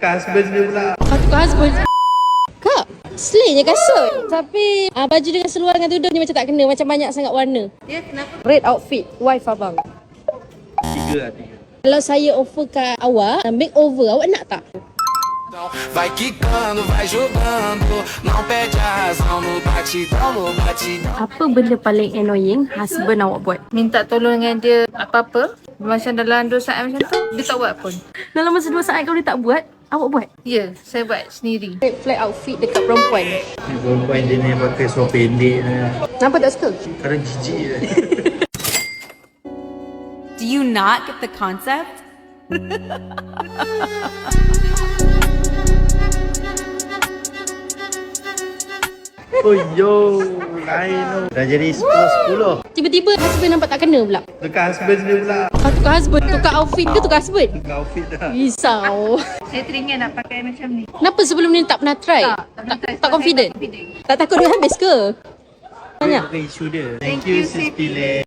Tukar husband dia pula. Tukar husband. Kak, slaynya kasut. Tapi baju dengan seluar dengan tudung ni macam tak kena. Macam banyak sangat warna. Ya, kenapa? Red outfit, wife abang. 3 lah 3. Kalau saya offer kat awak, makeover, awak nak tak? Vai quicando, vai jogando, não perde a razão no batidão, no batidão. Apa benda paling annoying husband awak buat? Minta tolong dengan dia apa-apa. Macam dalam 2 saat macam tu, dia tak buat pun. Dalam masa 2 saat kalau dia tak buat, awak buat? Ya, saya buat sendiri. Red flag outfit dekat perempuan. Ni perempuan dia ni pakai seluar pendek ni. Kenapa tak suka? Sekarang jijik je. Do you not get the concept? Oh yo, lain tu. Dah jadi 10-10. Tiba-tiba husband nampak tak kena pula. Tukar husband dia pula. Tukar husband, tukar outfit ke tukar husband? Tukar outfit dah. Risau. Saya teringin nak pakai macam ni. Kenapa sebelum ni tak pernah try? Tak confident? Tak takut dia habis ke? Banyak. Bukan isu dia. Thank you Sis Pile.